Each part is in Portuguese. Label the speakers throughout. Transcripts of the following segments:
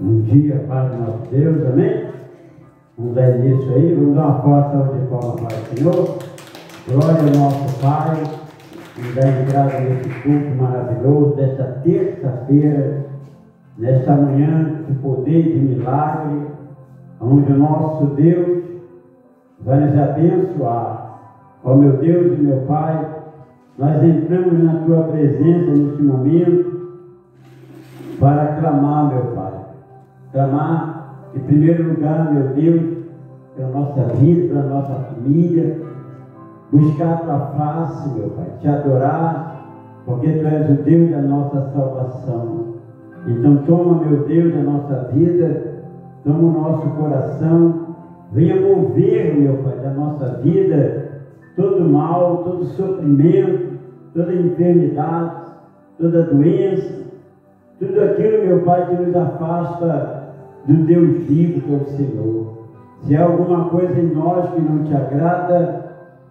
Speaker 1: Um dia para o nosso Deus, amém? Vamos dar início aí, vamos dar uma força de palma para o Senhor. Glória ao nosso Pai, e dar entrada nesse culto maravilhoso, desta terça-feira, nesta manhã de poder e de milagre, onde o nosso Deus vai nos abençoar. Ó meu Deus e meu Pai, nós entramos na Tua presença neste momento para clamar, meu Pai. Clamar, em primeiro lugar, meu Deus, pela nossa vida, pela nossa família, buscar a Tua face, meu Pai, Te adorar, porque Tu és o Deus da nossa salvação. Então toma, meu Deus, a nossa vida, toma o nosso coração, venha mover, meu Pai, da nossa vida, todo mal, todo sofrimento, toda enfermidade, toda doença, tudo aquilo, meu Pai, que nos afasta do Deus vivo, que é o Senhor. Se há alguma coisa em nós que não Te agrada,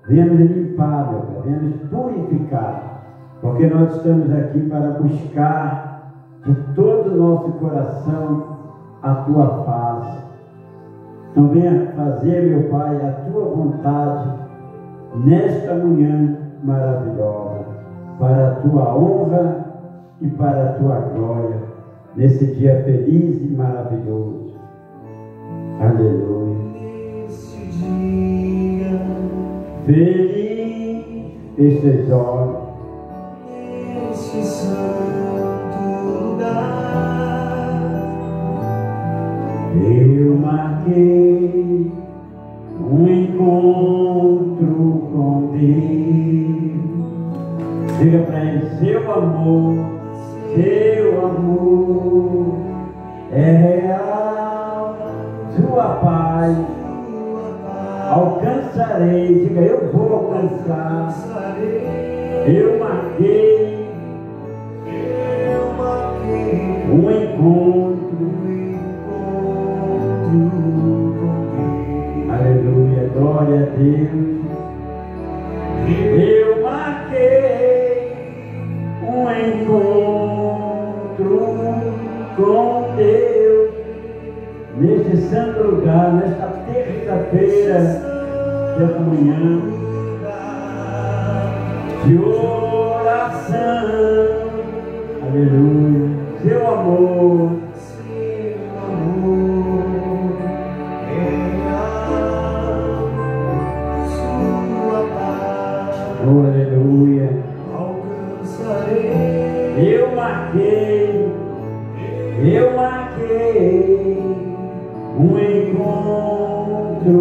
Speaker 1: venha nos limpar, meu Pai, venha nos purificar, porque nós estamos aqui para buscar de todo o nosso coração a Tua face. Então venha fazer, meu Pai, a Tua vontade nesta manhã maravilhosa, para a Tua honra e para a Tua glória, nesse dia feliz e maravilhoso. Aleluia.
Speaker 2: Nesse dia
Speaker 1: Feliz estes olhos,
Speaker 2: nesse santo lugar,
Speaker 1: eu marquei um encontro com Deus. Diga para Ele: seu amor é real, Sua paz alcançarei. Diga: eu vou alcançar. Eu marquei um encontro. Aleluia, glória a Deus. Eu marquei um encontro com Deus neste santo lugar, nesta terça-feira de manhã de oração. Aleluia. Seu amor oh, aleluia. Eu marquei um encontro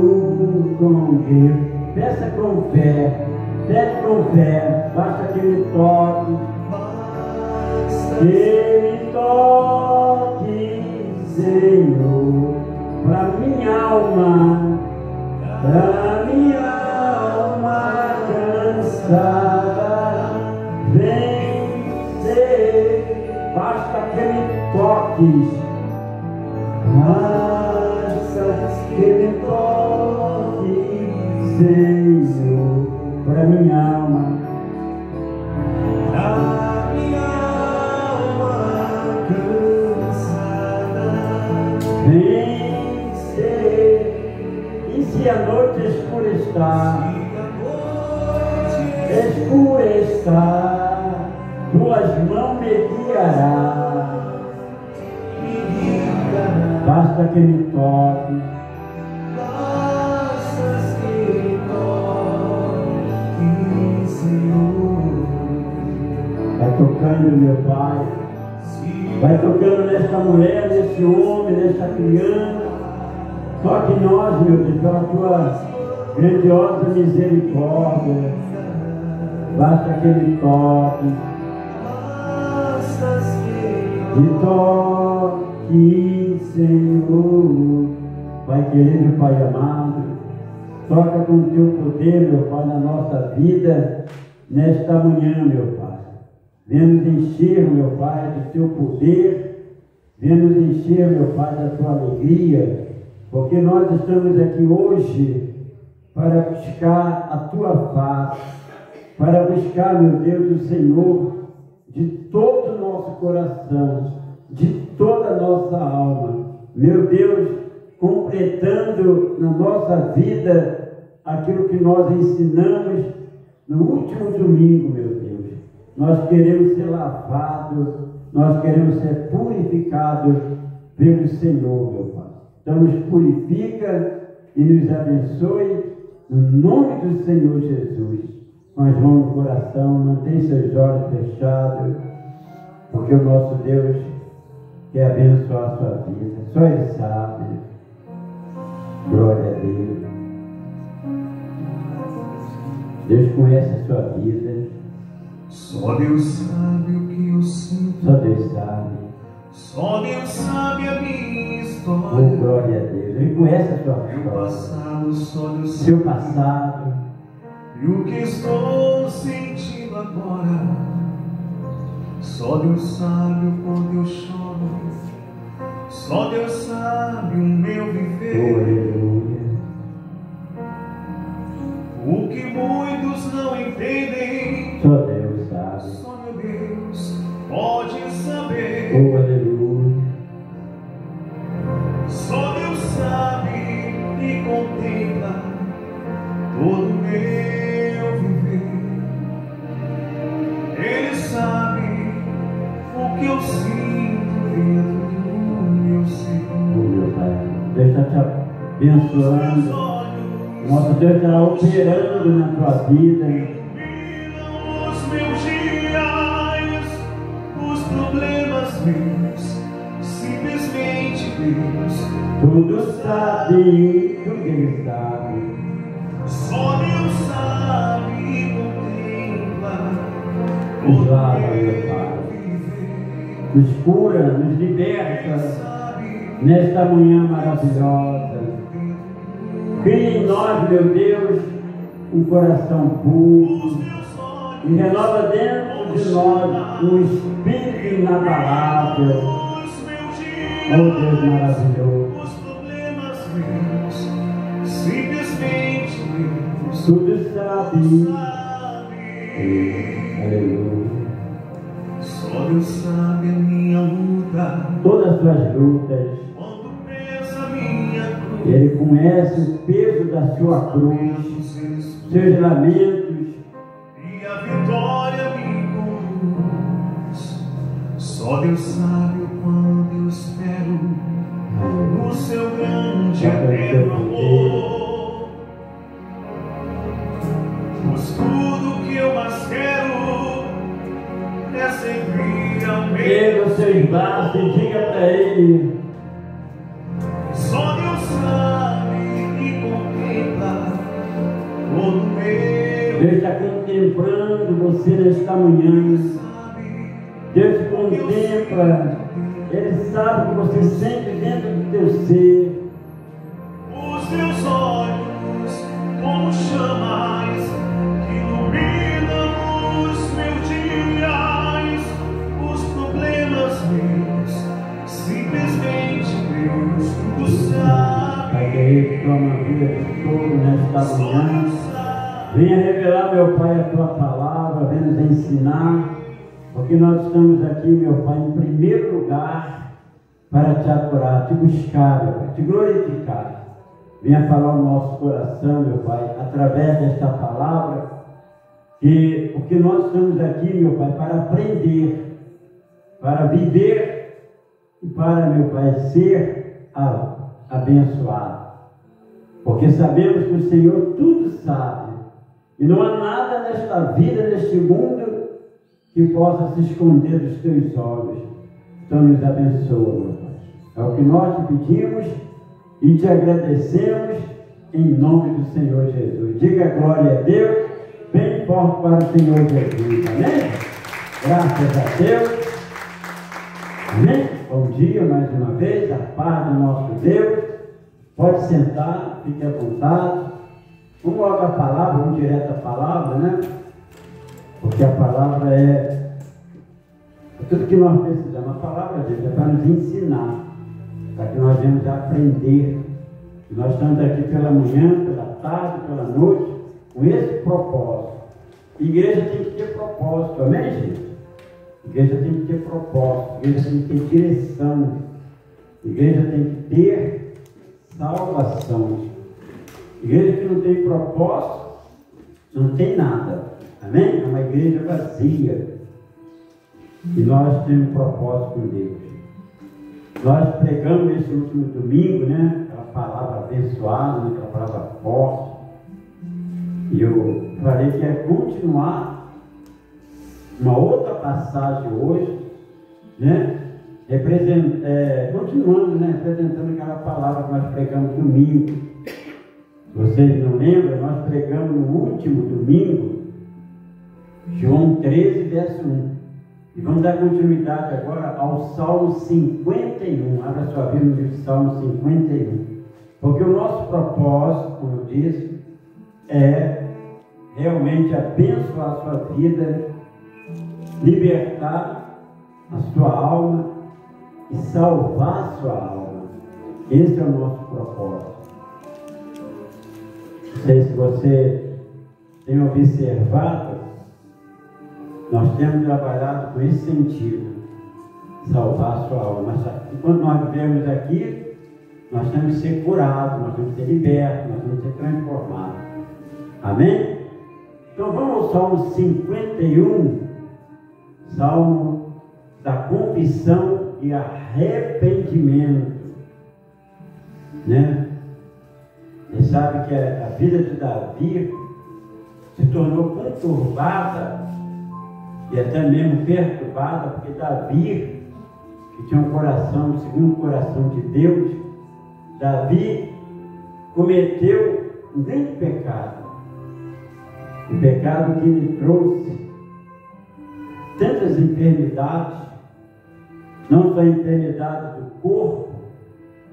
Speaker 1: com Deus. Peça com fé, pede com fé, basta que Ele toque, Senhor, para minha alma cansada vencer. Basta que me toques, Senhor, para minha alma vencer. E se a noite escurecer, Tuas mãos me guiará. Basta que me toque, vai tocando, meu Pai, vai tocando nesta mulher, nesse homem, nesta criança. Toque em nós, meu Deus, pela Tua grandiosa misericórdia. Basta que Ele toque, e toque, Senhor. Pai querido, Pai amado, toca com o Teu poder, meu Pai, na nossa vida, nesta manhã, meu Pai. Venha nos encher, meu Pai, do Teu poder, venha nos encher, meu Pai, da Tua alegria, porque nós estamos aqui hoje para buscar a Tua face, para buscar, meu Deus, o Senhor de todo o nosso coração, de toda a nossa alma. meu Deus, completando na nossa vida aquilo que nós ensinamos no último domingo, meu Deus. Nós queremos ser lavados, nós queremos ser purificados pelo Senhor, meu Pai. Então nos purifica e nos abençoe no nome do Senhor Jesus. Com as mãos no coração, mantém seus olhos fechados, porque o nosso Deus quer abençoar a sua vida. Só Ele sabe. Glória a Deus. Deus conhece a sua vida.
Speaker 2: Só Deus sabe o que eu sinto.
Speaker 1: Só Deus sabe.
Speaker 2: Só Deus sabe a minha
Speaker 1: Oh,
Speaker 2: história.
Speaker 1: glória a Deus. Ele conhece a sua
Speaker 2: Meu
Speaker 1: história.
Speaker 2: passado, só Deus
Speaker 1: Seu
Speaker 2: sabe.
Speaker 1: passado.
Speaker 2: E o que estou sentindo agora. Só Deus sabe o quanto eu choro. Só Deus sabe o meu
Speaker 1: Oh,
Speaker 2: viver.
Speaker 1: aleluia.
Speaker 2: O que muitos não entendem.
Speaker 1: Só Deus sabe.
Speaker 2: Só meu Deus pode saber.
Speaker 1: Oh, aleluia.
Speaker 2: Só Deus sabe e contempla todo o meu viver. Ele sabe o que eu sinto dentro do meu ser.
Speaker 1: Oh, meu Pai. Deus está te abençoando.
Speaker 2: Meus olhos
Speaker 1: Nosso Deus está operando na tua vida.
Speaker 2: iluminam os meus dias, os problemas meus. Simplesmente Deus.
Speaker 1: Tudo sabe, tudo Ele sabe.
Speaker 2: Só Deus sabe e contempla
Speaker 1: Nos
Speaker 2: todo
Speaker 1: lava,
Speaker 2: o
Speaker 1: meu
Speaker 2: meu
Speaker 1: Pai.
Speaker 2: viver.
Speaker 1: Nos cura, nos liberta
Speaker 2: Sabe
Speaker 1: nesta manhã maravilhosa. Cria em nós, meu Deus, um coração puro
Speaker 2: os meus olhos,
Speaker 1: e renova dentro de nós um espírito inabalável.
Speaker 2: os meus
Speaker 1: Oh,
Speaker 2: dias,
Speaker 1: Deus maravilhoso.
Speaker 2: os problemas meus. Simplesmente Deus
Speaker 1: Tudo sabe.
Speaker 2: sabe.
Speaker 1: Aleluia.
Speaker 2: Só Deus sabe a minha luta.
Speaker 1: Todas as suas lutas.
Speaker 2: Quando pensa minha cruz.
Speaker 1: Ele conhece o peso da sua cruz, seus lamentos.
Speaker 2: E a vitória me conduz. Só Deus sabe o quanto eu espero no seu grande eterno amor. Pois tudo que eu mais quero é servir ao
Speaker 1: Pega
Speaker 2: meu
Speaker 1: os seus braços e diga para Ele:
Speaker 2: Só Deus sabe e contempla todo o meu.
Speaker 1: Deus está contemplando você nesta manhã. Deus te contempla. Ele sabe o que você sente dentro do teu ser.
Speaker 2: Os teus olhos como chamas que iluminam os meus dias, os problemas meus. Simplesmente Deus tudo
Speaker 1: Pai
Speaker 2: sabe.
Speaker 1: querido, toma a vida de todo nesta
Speaker 2: Só
Speaker 1: manhã.
Speaker 2: Deus sabe.
Speaker 1: Venha revelar, meu Pai, a tua palavra, venha nos ensinar, porque nós estamos aqui, meu Pai, em primeiro lugar, para te adorar, te buscar, meu Pai, te glorificar. Venha falar no nosso coração, meu Pai, através desta palavra, porque nós estamos aqui, meu Pai, para aprender, para viver e para, meu Pai, ser abençoado. Porque sabemos que o Senhor tudo sabe. E não há nada nesta vida, neste mundo, que possa se esconder dos teus olhos. Então nos abençoa, meu Pai. É o que nós te pedimos e te agradecemos em nome do Senhor Jesus. Diga glória a Deus, bem forte para o Senhor Jesus. Amém? Graças a Deus. Amém? Bom dia mais uma vez, a paz do nosso Deus. Pode sentar, fique à vontade. Vamos logo à palavra, vamos direto à palavra, né? Porque a palavra é tudo que nós precisamos. A palavra, gente, é para nos ensinar, para que nós venhamos aprender. E nós estamos aqui pela manhã, pela tarde, pela noite, com esse propósito. Igreja tem que ter propósito, amém, gente? Igreja tem que ter propósito, igreja tem que ter direção. Igreja tem que ter salvação. Igreja que não tem propósito, não tem nada. Amém? É uma igreja vazia. E nós temos um propósito com Deus. Nós pregamos esse último domingo, né? Aquela palavra abençoada, né? Aquela palavra forte. E eu falei que é continuar uma outra passagem hoje, né? Continuando, né? Representando aquela palavra que nós pregamos domingo. Vocês não lembram? Nós pregamos no último domingo, João 13, verso 1. E vamos dar continuidade agora ao Salmo 51. Abra sua Bíblia no livro Salmo 51. Porque o nosso propósito, como eu disse, é realmente abençoar a sua vida, libertar a sua alma e salvar a sua alma. Esse é o nosso propósito. Não sei se você tem observado, nós temos trabalhado com esse sentido, salvar a sua alma. Mas enquanto nós vivemos aqui, nós temos que ser curados, nós temos que ser libertos, nós temos que ser transformados. Amém? Então vamos ao Salmo 51, Salmo da confissão e arrependimento, né? Você sabe que a vida de Davi se tornou conturbada e até mesmo perturbada, porque Davi, que tinha um coração, segundo o coração de Deus, Davi cometeu um grande pecado. Um pecado que lhe trouxe tantas enfermidades, não só enfermidades do corpo,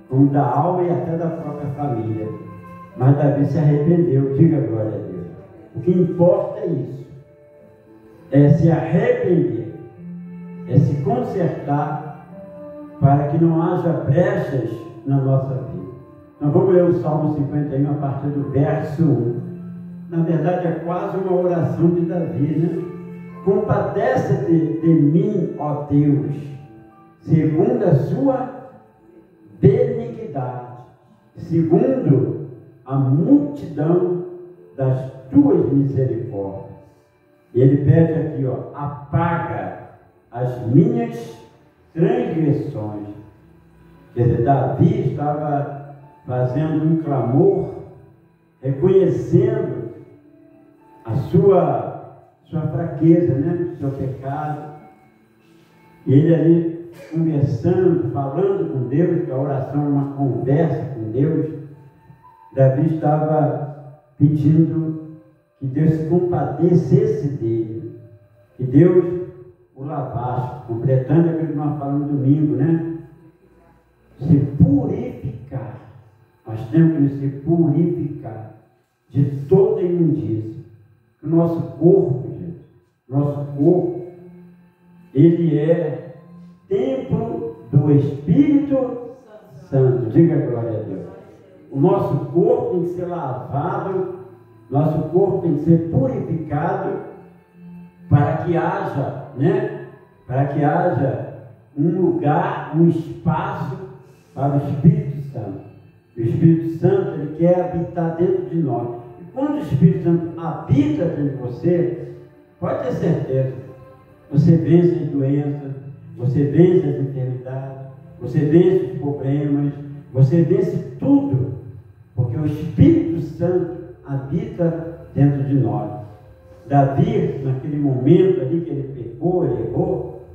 Speaker 1: como da alma e até da própria família. Mas Davi se arrependeu, diga glória a Deus. O que importa é isso, é se arrepender, é se consertar, para que não haja brechas na nossa vida. Então vamos ler o Salmo 51 a partir do verso 1. Na verdade é quase uma oração de Davi, né? Compadece-te de mim, ó Deus, segundo a sua benignidade, segundo a multidão das tuas misericórdias. E ele pede aqui, ó, apaga as minhas transgressões. Quer dizer, Davi estava fazendo um clamor, reconhecendo a sua fraqueza, né? O seu pecado. E ele ali conversando, falando com Deus, que a oração é uma conversa com Deus. Davi estava pedindo que Deus se compadecesse dele, que Deus o lavasse, completando aquilo que nós falamos no domingo, né? Se purificar. Nós temos que nos purificar de toda imundícia. O nosso corpo, gente, nosso corpo, ele é templo do Espírito Santo. Diga glória a Deus. O nosso corpo tem que ser lavado, nosso corpo tem que ser purificado, para que haja, né? Para que haja um lugar, um espaço para o Espírito Santo. O Espírito Santo, ele quer habitar dentro de nós. E quando o Espírito Santo habita dentro de você, pode ter certeza, você vence as doenças, você vence as enfermidades, você vence os problemas, você vence tudo, porque o Espírito Santo habita dentro de nós. Davi, naquele momento ali que ele pecou, ele errou,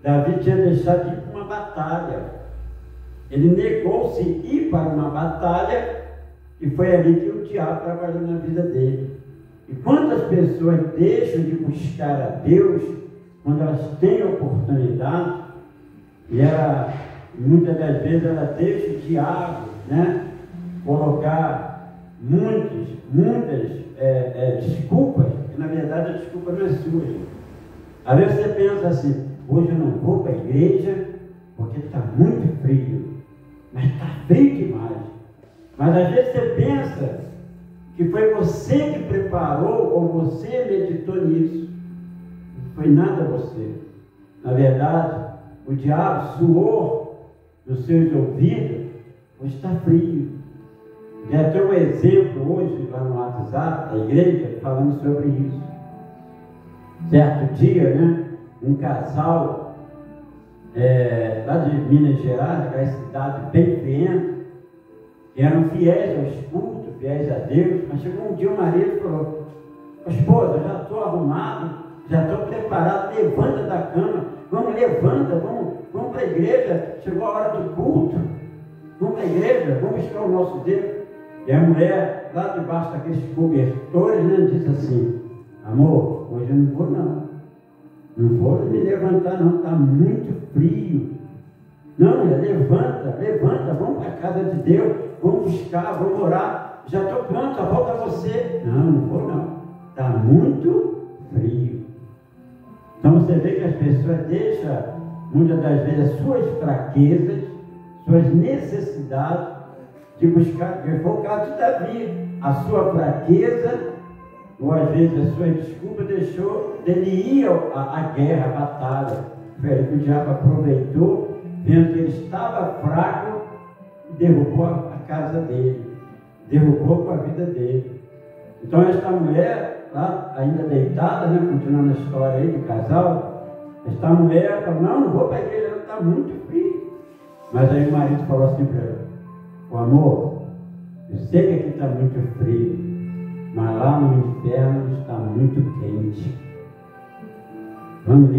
Speaker 1: Davi tinha deixado de ir para uma batalha. Ele negou-se ir para uma batalha e foi ali que o diabo trabalhou na vida dele. E quantas pessoas deixam de buscar a Deus quando elas têm oportunidade, e muitas das vezes ela deixa o diabo, né, colocar muitas desculpas, que na verdade a desculpa não é sua. Às vezes você pensa assim, hoje eu não vou para a igreja porque está muito frio, mas está frio demais. Mas às vezes você pensa que foi você que preparou ou você meditou nisso. Não foi nada você. Na verdade, o diabo suou nos seus ouvidos, hoje está frio. Já tem um exemplo hoje lá no WhatsApp da igreja falando sobre isso. Certo dia, né, um casal lá de Minas Gerais, aquela cidade bem pequena, que eram fiéis aos cultos, fiéis a Deus, mas chegou um dia o marido falou: esposa, já estou arrumado, já estou preparado, levanta da cama, levanta, vamos para a igreja, chegou a hora do culto, vamos para a igreja, vamos buscar o nosso Deus. E a mulher, lá debaixo daqueles cobertores, né, disse assim: amor, hoje eu não vou não. Não vou me levantar não, está muito frio. Não, levanta, vamos para a casa de Deus, vamos buscar, vamos orar. Já estou pronto, a volta a você. Não vou não. Está muito frio. Então você vê que as pessoas deixam, muitas das vezes, as suas fraquezas, suas necessidades, de buscar, porque foi o caso de Davi, a sua fraqueza, ou às vezes a sua desculpa, deixou dele ir à guerra, à batalha. Foi aí que o diabo aproveitou, vendo que ele estava fraco, e derrubou a casa dele, derrubou com a vida dele. Então esta mulher, lá, ainda deitada, né, continuando a história aí do casal, esta mulher falou: não vou para a igreja, não, está muito frio. Mas aí o marido falou assim para ela: o amor, eu sei que aqui está muito frio, mas lá no inferno está muito quente. Vamos,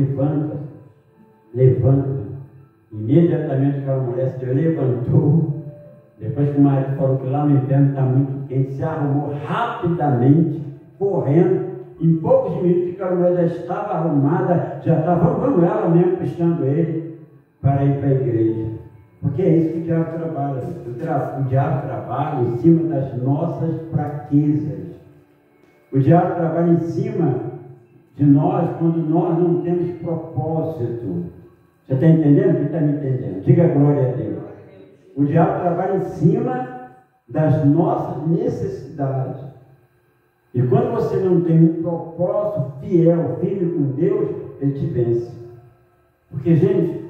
Speaker 1: levanta. Imediatamente aquela mulher se levantou. Depois que o marido falou que lá no inferno está muito quente, se arrumou rapidamente, correndo. Em poucos minutos aquela mulher já estava arrumada, já estava, vamos ela mesmo puxando ele para ir para a igreja. Porque é isso que o diabo trabalha. O diabo trabalha em cima das nossas fraquezas. O diabo trabalha em cima de nós quando nós não temos propósito. Você está entendendo? Quem está me entendendo? Diga glória a Deus. O diabo trabalha em cima das nossas necessidades. E quando você não tem um propósito fiel, firme com Deus, ele te vence. Porque, gente,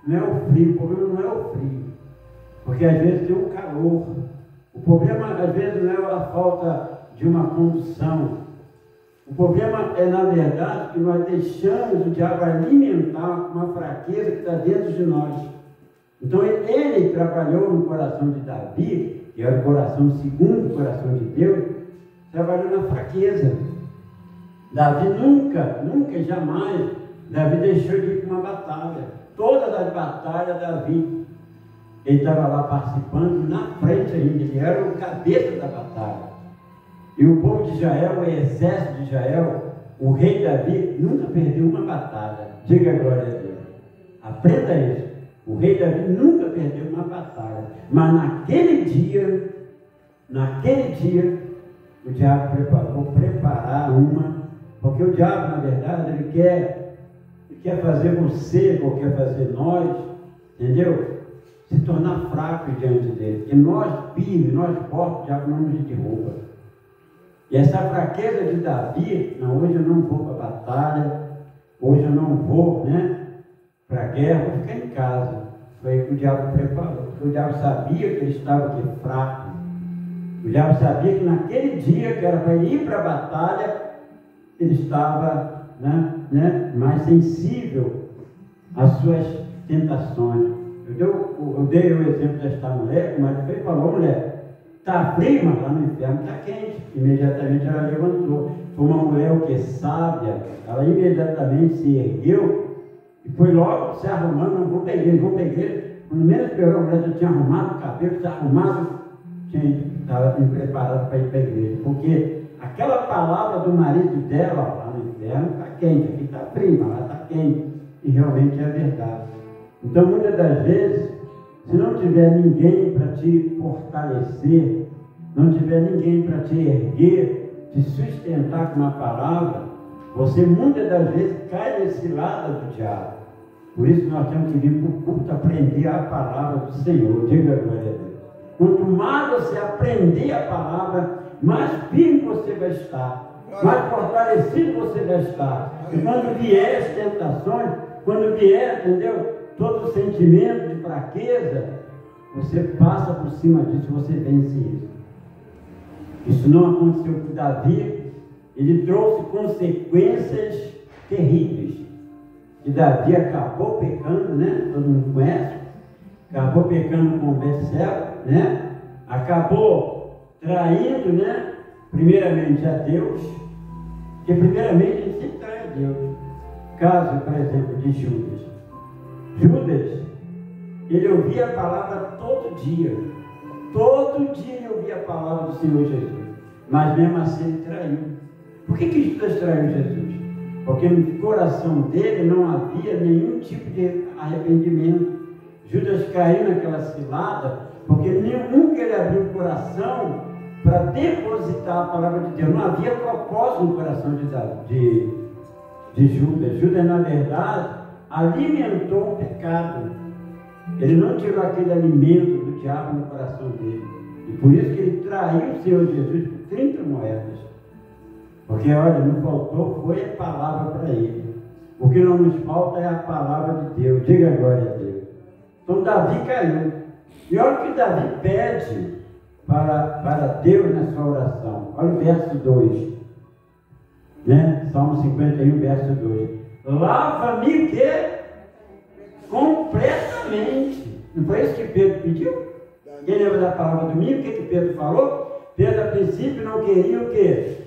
Speaker 1: não é o frio, o problema não é o frio, porque às vezes tem um calor. O problema às vezes não é a falta de uma condução. O problema é, na verdade, que nós deixamos o diabo alimentar uma fraqueza que está dentro de nós. Então ele trabalhou no coração de Davi, que era o coração segundo o coração de Deus, trabalhou na fraqueza. Davi nunca, jamais, Davi deixou de ir para uma batalha. Todas as batalhas, Davi, ele estava lá participando, na frente ainda, ele era o cabeça da batalha. E o povo de Israel, o exército de Israel, o rei Davi, nunca perdeu uma batalha. Diga glória a Deus. Aprenda isso. O rei Davi nunca perdeu uma batalha. Mas naquele dia, o diabo vou preparar uma, porque o diabo, na verdade, ele quer fazer você, ou quer fazer nós, entendeu? Se tornar fraco diante dele. E nós, firmes, nós fortes, o diabo não nos derruba. E essa fraqueza de Davi, não, hoje eu não vou para a batalha, hoje eu não vou, para a guerra, vou ficar em casa. Foi aí que o diabo preparou. Porque o diabo sabia que ele estava aqui fraco. O diabo sabia que naquele dia, que era para ele ir para a batalha, ele estava mais sensível às suas tentações. Eu dei o exemplo desta mulher, como ele falou: mulher, está frio, mas lá no inferno está quente. Imediatamente ela levantou. Foi uma mulher sábia, ela imediatamente se ergueu e foi logo se arrumando: vou para a igreja. Quando menos esperou, a mulher já tinha arrumado o cabelo, tinha arrumado, estava preparado para ir para a igreja. Porque aquela palavra do marido dela, lá no inferno está quente, aqui está frio, mas lá está quente. E realmente é verdade. Então, muitas das vezes, se não tiver ninguém para te fortalecer, não tiver ninguém para te erguer, te sustentar com uma palavra, você muitas das vezes cai nesse lado do diabo. Por isso nós temos que vir para o culto aprender a palavra do Senhor. Diga glória a Deus. Quanto mais você aprender a palavra, mais firme você vai estar, mais fortalecido você vai estar. E quando vier as tentações, quando vier, entendeu? todo sentimento de fraqueza, você passa por cima disso, você vence isso. Isso não aconteceu com Davi. Ele trouxe consequências terríveis. E Davi acabou pecando, né? Todo mundo conhece. Acabou pecando com Betseba, né? Acabou traindo, né? Primeiramente a Deus. Porque primeiramente a gente sempre trai a Deus. Caso, por exemplo, de Judas. Judas, ele ouvia a palavra todo dia. Todo dia ele ouvia a palavra do Senhor Jesus. Mas mesmo assim ele traiu. Por que Judas traiu Jesus? Porque no coração dele não havia nenhum tipo de arrependimento. Judas caiu naquela cilada porque nunca ele abriu o coração para depositar a palavra de Deus. Não havia propósito no coração de Judas. Judas, na verdade, alimentou o pecado. Ele não tirou aquele alimento do diabo no coração dele. E por isso que ele traiu o Senhor Jesus por 30 moedas. Porque, olha, não faltou, foi a palavra para ele. O que não nos falta é a palavra de Deus. Diga glória a Deus. Então Davi caiu. E olha o que Davi pede para Deus na sua oração. Olha o verso 2. Né? Salmo 51, verso 2. Lava-me o quê? Completamente. Não foi isso que Pedro pediu? Quem lembra da palavra domingo? O que Pedro falou? Pedro, a princípio, não queria o quê?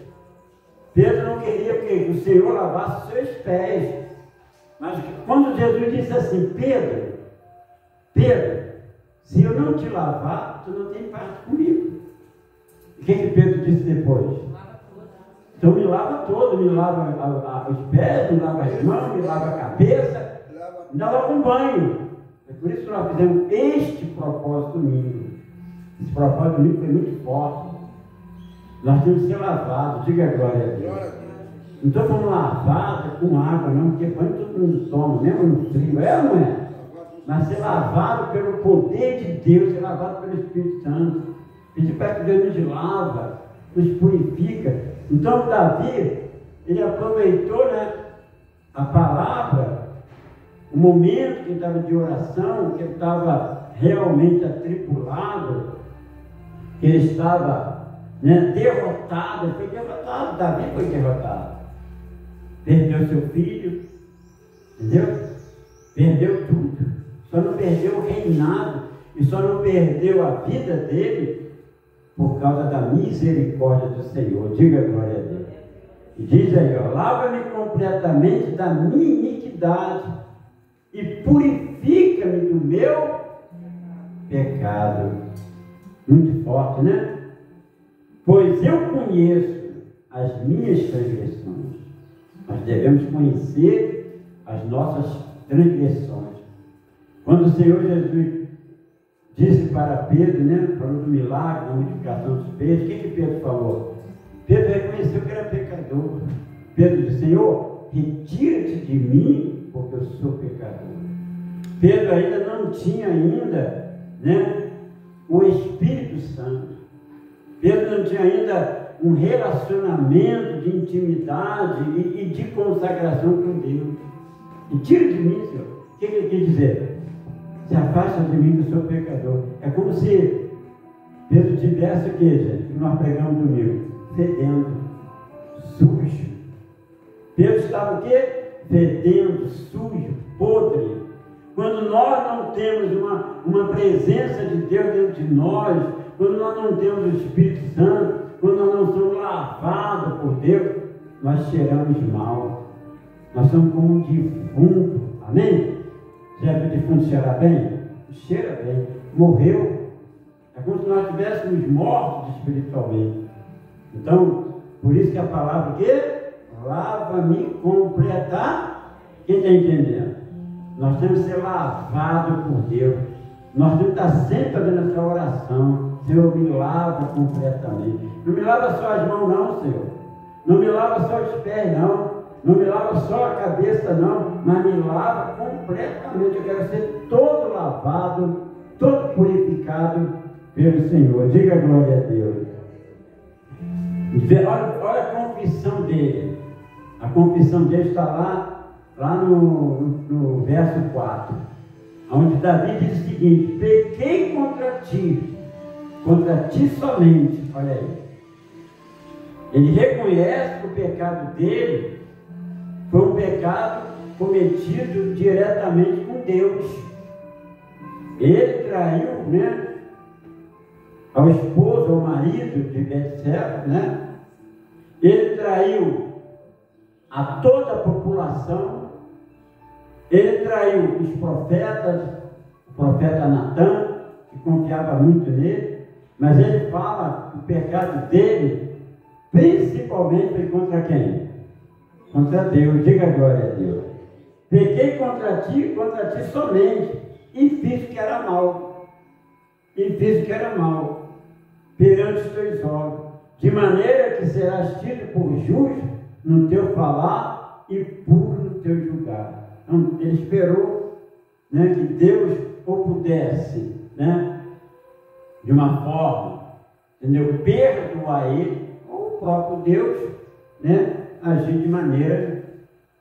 Speaker 1: Pedro não queria que o Senhor lavasse os seus pés. Mas quando Jesus disse assim, Pedro, se eu não te lavar, tu não tem parte comigo. O que Pedro disse depois? Então me lava todo, me lava os pés, me lava as mãos, me lava a cabeça, me lava um banho. É por isso que nós fizemos este propósito domingo. Esse propósito domingo foi muito forte. Nós temos que ser lavados, diga glória a Deus. Não estou falando lavado com água, não, porque banho todo mundo toma, mesmo no frio, é ou não é? Mas ser lavado pelo poder de Deus, ser lavado pelo Espírito Santo. Pedir para que Deus nos lava, nos purifica. Então Davi, ele aproveitou, né, a palavra, o momento que ele estava de oração, que ele estava realmente atribulado, que ele estava, né, derrotado. Ele foi derrotado, Davi foi derrotado. Perdeu seu filho, entendeu? Perdeu tudo. Só não perdeu o reinado e só não perdeu a vida dele por causa da misericórdia do Senhor. Diga glória a Deus. E diz aí, ó, lava-me completamente da minha iniquidade e purifica-me do meu pecado. Muito forte, né? Pois eu conheço as minhas transgressões. Nós devemos conhecer as nossas transgressões. Quando o Senhor Jesus disse para Pedro, né, falou do milagre, da multiplicação dos peixes, o que Pedro falou? Pedro reconheceu que era pecador. Pedro disse, Senhor, retira-te de mim, porque eu sou pecador. Pedro ainda não tinha né, o Espírito Santo. Pedro não tinha ainda um relacionamento de intimidade e de consagração com Deus. Retira de mim, Senhor. O que ele quer dizer? Se afasta de mim, que sou pecador. É como se Pedro tivesse o que, gente? Que nós pregamos domingo. Fedendo, sujo. Pedro estava o quê? Fedendo, sujo, podre. Quando nós não temos uma presença de Deus dentro de nós, quando nós não temos o Espírito Santo, quando nós não somos lavados por Deus, nós cheiramos mal. Nós somos como um defunto. Amém? Já viu o defunto cheirar bem? Cheira bem. Morreu. É como se nós estivéssemos mortos espiritualmente. Então, por isso que a palavra que lava-me completar. Quem está entendendo? Nós temos que ser lavados por Deus. Nós temos que estar sempre fazendo essa oração. Senhor, me lava completamente. Não me lava só as mãos, não, Senhor. Não me lava só os pés, não. Não me lava só a cabeça, não. Mas me lava completamente. Eu quero ser todo lavado, todo purificado pelo Senhor. Diga glória a Deus. Olha a confissão dele. A confissão dele está lá no verso 4. onde Davi diz o seguinte: pequei contra ti somente. Olha aí. Ele reconhece que o pecado dele foi um pecado cometido diretamente com Deus. Ele traiu, né, ao esposo, ao marido de Betseba, né? Ele traiu a toda a população. Ele traiu os profetas, o profeta Natã, que confiava muito nele, mas ele fala que o pecado dele principalmente foi contra quem? Contra Deus. Diga glória a Deus. Pequei contra ti somente, e fiz o que era mal. Perante os teus olhos, de maneira que serás tido por justo no teu falar e puro no teu julgar. Então, ele esperou, né, que Deus o pudesse, né, de uma forma, entendeu, perdoar ele, ou o próprio Deus, né, agir de maneira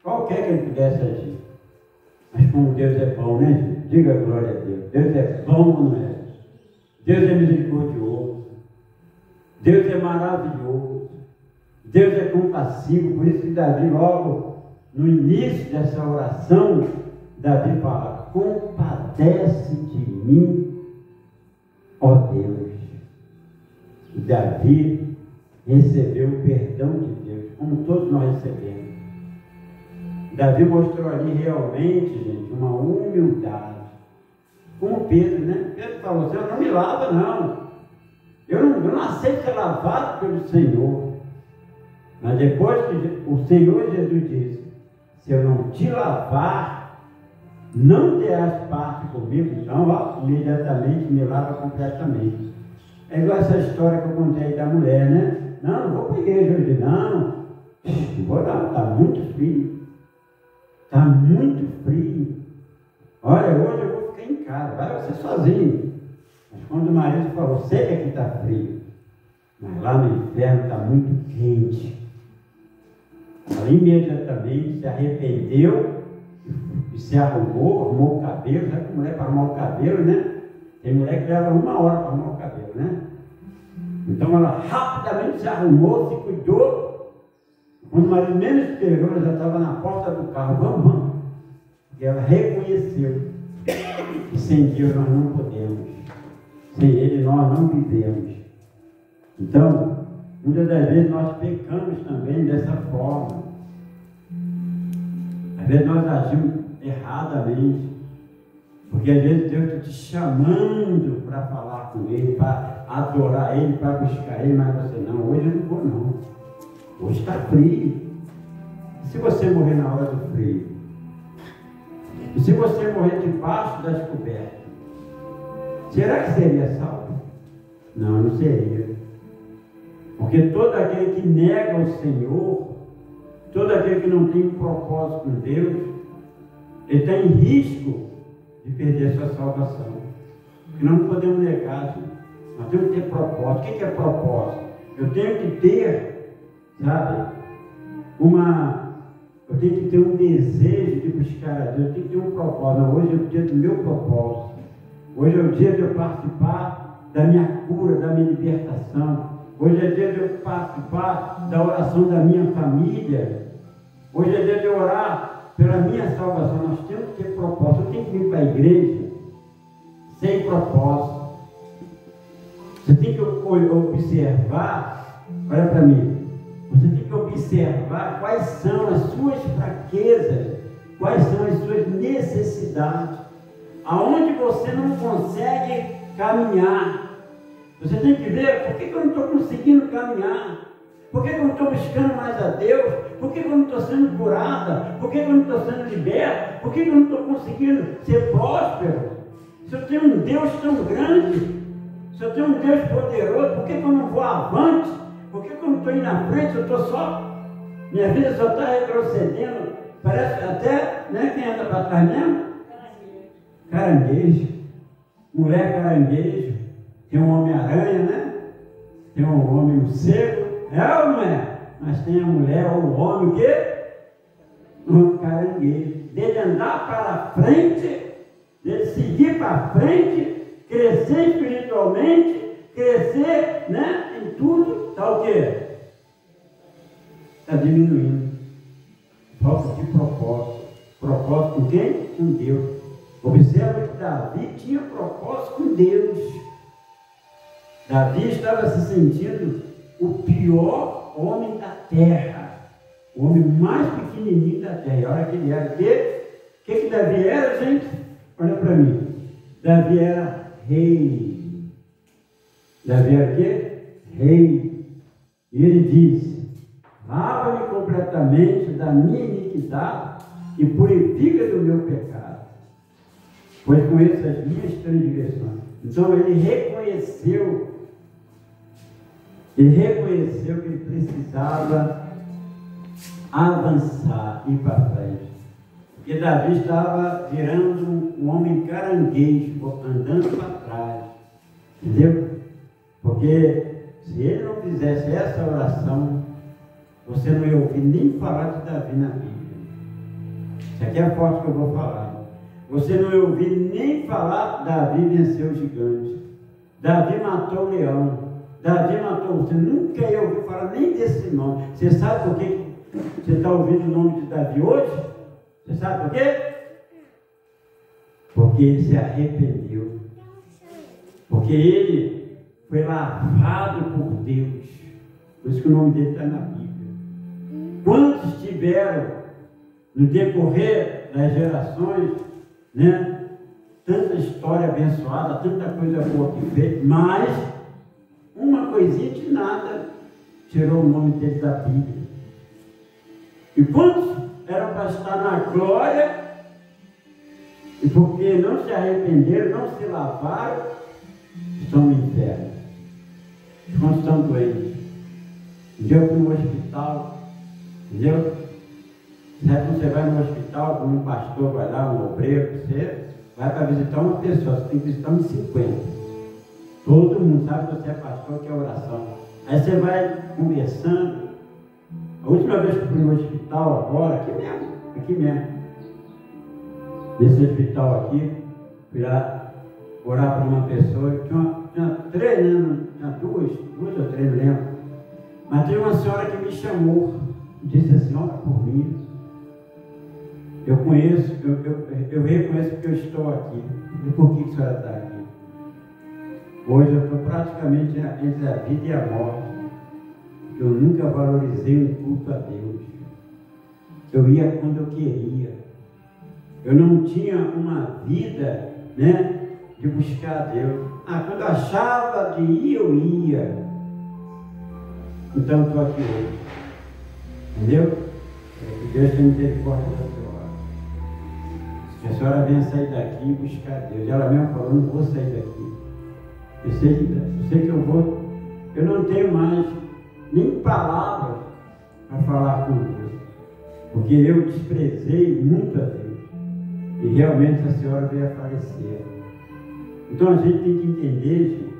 Speaker 1: qualquer que ele pudesse agir. Mas como Deus é bom, né, gente? Diga glória a Deus. Deus é bom, não é? Deus é misericordioso. Deus é maravilhoso. Deus é compassivo. Por isso que Davi, logo no início dessa oração, Davi fala: compadece de mim, ó Deus. E Davi recebeu o perdão de Deus, como todos nós recebemos. Davi mostrou ali realmente, gente, uma humildade. Como Pedro, né? Pedro falou: Senhor, não me lava, não. Eu não aceito ser lavado pelo Senhor. Mas depois que o Senhor Jesus disse: se eu não te lavar, não terás parte comigo, então ó, imediatamente me lava completamente. É igual essa história que eu contei aí da mulher, né? Não vou para a igreja hoje, não. Não vou não, está muito frio. Está muito frio. Olha, hoje eu vou ficar em casa, vai você sozinho. Mas quando o marido falou: sei que aqui está frio, mas lá no inferno está muito quente. Ela imediatamente se arrependeu e se arrumou o cabelo. Sabe que mulher para arrumar o cabelo, né? Tem mulher que leva 1 hora para arrumar o cabelo, né? Então ela rapidamente se arrumou, se cuidou. Quando o marido menos esperou, ela já estava na porta do carro. Vamos. E ela reconheceu que sem Deus nós não podemos. Sem Ele nós não vivemos. Então, muitas das vezes nós pecamos também dessa forma. Às vezes nós agimos erradamente. Porque às vezes Deus está te chamando para falar com Ele, para adorar Ele, para buscar Ele, mas você não, hoje eu não vou não. Hoje está frio. E se você morrer na hora do frio? E se você morrer debaixo das cobertas? Será que seria salvo? Não, não seria. Porque todo aquele que nega o Senhor, todo aquele que não tem um propósito com Deus, ele está em risco de perder sua salvação. Porque nós não podemos negar, gente. Nós temos que ter propósito. O que é propósito? Eu tenho que ter, sabe, eu tenho que ter um desejo de buscar a Deus, eu tenho que ter um propósito. Não, hoje é o dia do meu propósito. Hoje é o dia de eu participar da minha cura, da minha libertação. Hoje é dia de eu participar da oração da minha família. Hoje é dia de eu orar pela minha salvação. Nós temos que ter propósito. Eu tenho que vir para a igreja sem propósito. Você tem que observar, olha para mim, você tem que observar quais são as suas fraquezas, quais são as suas necessidades, aonde você não consegue caminhar. Você tem que ver: por que eu não estou conseguindo caminhar? Por que eu não estou buscando mais a Deus? Por que eu não estou sendo curada? Por que eu não estou sendo liberta? Por que eu não estou conseguindo ser próspero? Se eu tenho um Deus tão grande, se eu tenho um Deus poderoso, por que eu não vou avante? Por que eu não estou indo na frente? Eu estou só, minha vida só está retrocedendo. Parece até, né, quem anda para trás mesmo? Caranguejo. Mulher caranguejo. Tem um Homem-Aranha, né? Tem um homem morcego. É ou não é? Mas tem a mulher ou o homem que? Um caranguejo. Dele andar para frente dele seguir para frente, crescer espiritualmente, crescer, né, em tudo, está o quê? Está diminuindo. Falta de propósito. Propósito com quem? Com Deus. Observa que Davi tinha propósito com Deus. Davi estava se sentindo o pior homem da terra. O homem mais pequenininho da terra. E olha que ele era o quê? O que Davi era, gente? Olha para mim. Davi era rei. Davi era o quê? Rei. E ele disse: lava-me completamente da minha iniquidade e purifica do meu pecado, pois conheço as minhas transgressões. Então ele reconheceu que ele precisava avançar, ir para frente. Porque Davi estava virando um homem caranguejo, andando para trás. Entendeu? Porque se ele não fizesse essa oração, você não ia ouvir nem falar de Davi na Bíblia. Isso aqui é forte que eu vou falar. Você não ia ouvir nem falar Davi venceu o gigante. Davi matou o leão. Davi matou. Você nunca ia ouvir falar nem desse nome. Você sabe por que você está ouvindo o nome de Davi hoje? Você sabe por quê? Porque ele se arrependeu. Porque ele foi lavado por Deus. Por isso que o nome dele está na Bíblia. Quantos tiveram no decorrer das gerações, né, tanta história abençoada, tanta coisa boa que fez, mas uma coisinha de nada tirou o nome dele da Bíblia. E quantos eram para estar na glória e porque não se arrependeram, não se lavaram, estão no inferno. Quantos estão doentes? Um dia eu fui no hospital, entendeu? Sabe quando você vai no hospital, como um pastor vai lá, um obreiro, você vai para visitar uma pessoa, você tem que visitar uns 50. Todo mundo sabe que você é pastor, que é oração. Aí você vai conversando. A última vez que eu fui no hospital agora, aqui mesmo, nesse hospital aqui, fui lá orar para uma pessoa, tinha três, né? Tinha duas ou três, não lembro. Mas tinha uma senhora que me chamou, disse assim: ora por mim. Eu conheço, eu reconheço porque eu estou aqui. E por que a senhora está aqui? Hoje eu estou praticamente entre a vida e a morte. Eu nunca valorizei um culto a Deus. Eu ia quando eu queria. Eu não tinha uma vida, né, de buscar a Deus. Quando eu achava de ir, eu ia. Então eu estou aqui hoje. Entendeu? Que Deus tem misericórdia da senhora. Que a senhora venha sair daqui e buscar a Deus. Ela mesma falou: não vou sair daqui. Eu sei que eu não tenho mais nem palavras para falar com Deus. Porque eu desprezei muito a Deus. E realmente a senhora veio a falecer. Então a gente tem que entender, gente,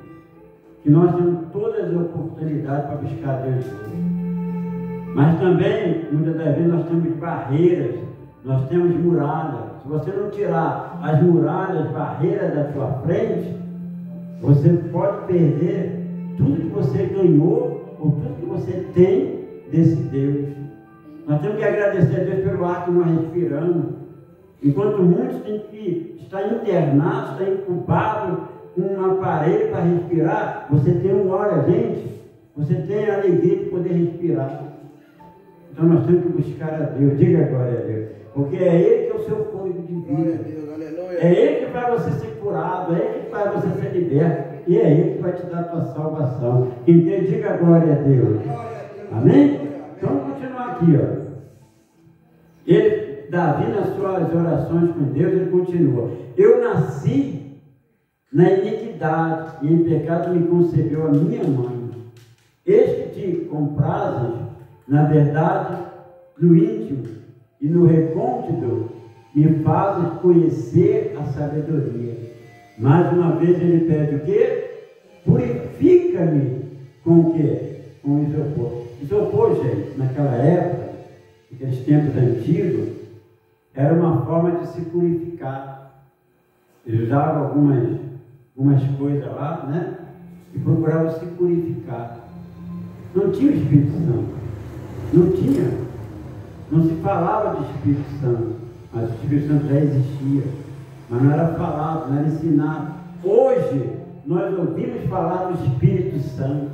Speaker 1: que nós temos todas as oportunidades para buscar a Deus hoje. Mas também, muitas das vezes, nós temos barreiras, nós temos muralhas. Se você não tirar as muralhas, barreiras da sua frente, você pode perder tudo que você ganhou, ou tudo que você tem desse Deus. Nós temos que agradecer a Deus pelo ar que nós respiramos. Enquanto muitos têm que estar internados, estar incubados com um aparelho para respirar, você tem um olha, gente, você tem a alegria de poder respirar. Então nós temos que buscar a Deus. Diga glória a Deus. Porque é Ele que é o seu fôlego de vida. É Ele que faz você ser curado, é Ele que faz você ser liberto. E é Ele que vai te dar a tua salvação. Então diga glória a Deus. Amém? Então vamos continuar aqui, ó. Davi, nas suas orações com Deus, ele continua: eu nasci na iniquidade e em pecado me concebeu a minha mãe. Eis que te comprazes, na verdade, no íntimo e no recôndito, me fazes conhecer a sabedoria. Mais uma vez ele pede o quê? Purifica-me com o quê? Com isopor. Isopor, gente, naquela época, naqueles tempos antigos, era uma forma de se purificar. Eles usavam algumas coisas lá, né? E procuravam se purificar. Não tinha o Espírito Santo. Não tinha. Não se falava de Espírito Santo. Mas o Espírito Santo já existia. Mas não era falado, não era ensinado. Hoje, nós ouvimos falar do Espírito Santo.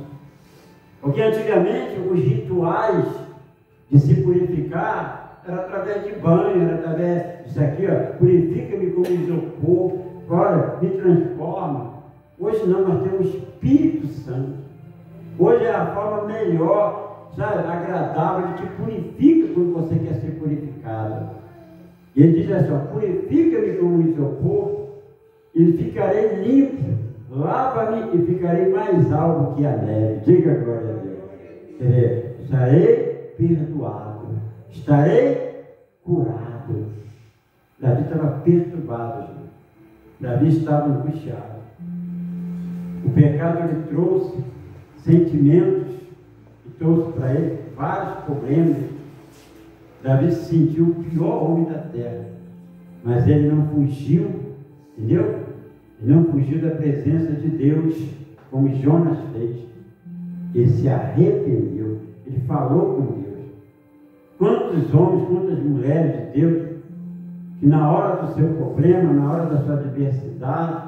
Speaker 1: Porque antigamente, os rituais de se purificar era através de banho, era através disso aqui, ó, purifica-me como isopor, olha, me transforma. Hoje não, nós temos o Espírito Santo. Hoje é a forma melhor, sabe, agradável, ele te purifica quando você quer ser purificado. E ele diz assim, ó, purifica-me como isopor, e ficarei limpo, lava-me e ficarei mais alvo que a neve. Diga glória a Deus. Estarei perdoado, estarei curado. Davi estava perturbado, gente. Davi estava angustiado. O pecado lhe trouxe sentimentos e trouxe para ele vários problemas. Davi se sentiu o pior homem da terra, mas ele não fugiu, entendeu? Ele não fugiu da presença de Deus, como Jonas fez. Ele se arrependeu, ele falou com Deus. Quantos homens, quantas mulheres de Deus, que na hora do seu problema, na hora da sua adversidade,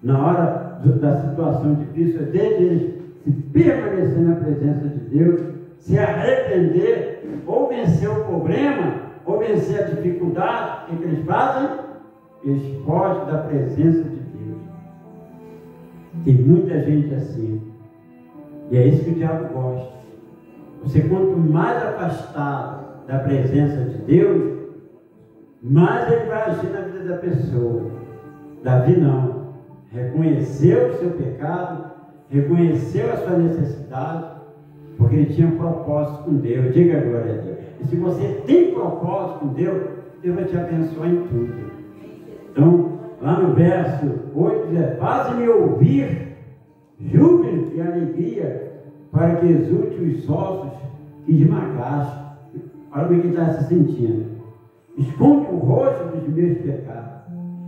Speaker 1: na hora da situação difícil, desde eles se permanecer na presença de Deus, se arrepender, ou vencer o problema, ou vencer a dificuldade, o que eles fazem? Eles fogem da presença de Deus. Tem muita gente assim, e é isso que o diabo gosta. Você, quanto mais afastado da presença de Deus, mais ele vai agir na vida da pessoa. Davi não. Reconheceu o seu pecado, reconheceu a sua necessidade, porque ele tinha um propósito com Deus. Diga glória a Deus. E se você tem propósito com Deus, Deus vai te abençoar em tudo. Então, lá no verso 8, diz: faze-me ouvir júbilo e alegria, para que exulte os ossos que esmagaste. Olha como ele está se sentindo. Esconde o rosto dos meus pecados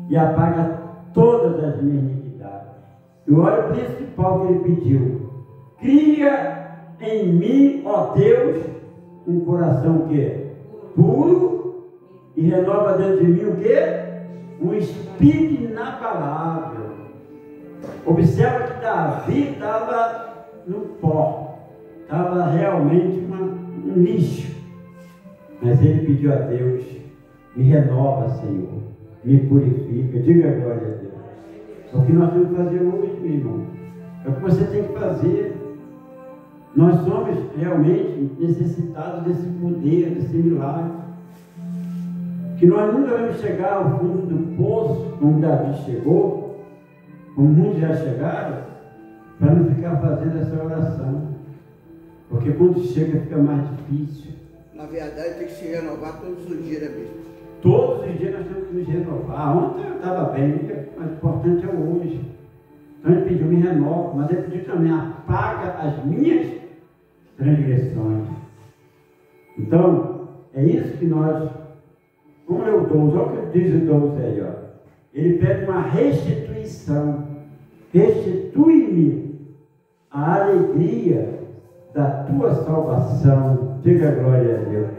Speaker 1: e apaga todas as minhas iniquidades. E olha o principal que ele pediu: cria em mim, ó Deus, um coração que puro, e renova dentro de mim o que? Um espírito inabalável. Observa que Davi estava no pó, estava realmente um lixo, mas ele pediu a Deus: me renova, Senhor, me purifica. Diga glória a Deus. É o que nós temos que fazer hoje, meu irmão. É o que você tem que fazer. Nós somos realmente necessitados desse poder, desse milagre. Que nós nunca vamos chegar ao fundo do poço, como Davi chegou, como muitos já chegaram, para não ficar fazendo essa oração. Porque quando chega fica mais difícil.
Speaker 3: Na verdade tem que se renovar todos os dias, né, bispo?
Speaker 1: Todos os dias nós temos que nos renovar. Ontem eu estava bem, mas o importante é o hoje. Então ele pediu: me renova, mas ele pediu também: apaga as minhas transgressões. Então, é isso que nós, vamos ler o 12, olha o que diz o 12 aí, ó. Ele pede uma restituição. Restitui-me a alegria da tua salvação. Diga glória a Deus.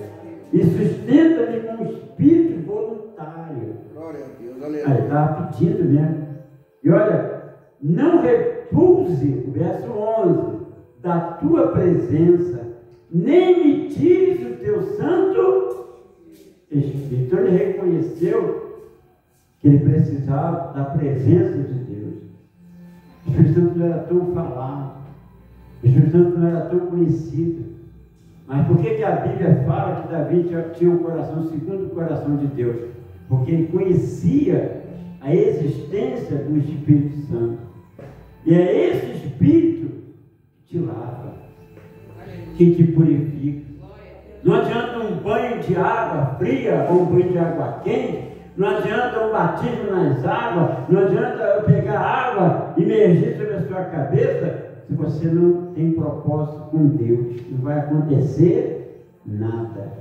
Speaker 1: E sustenta-me com um espírito voluntário.
Speaker 3: Glória a Deus, aleluia.
Speaker 1: Aí estava pedindo mesmo. E olha, não repulse, verso 11, da tua presença, nem me tires o teu santo Espírito. Então ele reconheceu que ele precisava da presença de Deus. O Espírito Santo não era tão falado, o Espírito Santo não era tão conhecido. Mas por que a Bíblia fala que Davi tinha um coração segundo o coração de Deus? Porque ele conhecia a existência do Espírito Santo. E é esse Espírito que te lava, que te purifica. Não adianta um banho de água fria ou um banho de água quente. Não adianta um batismo nas águas. Não adianta eu pegar água e imergir sobre a sua cabeça, se você não tem propósito com Deus. Não vai acontecer nada.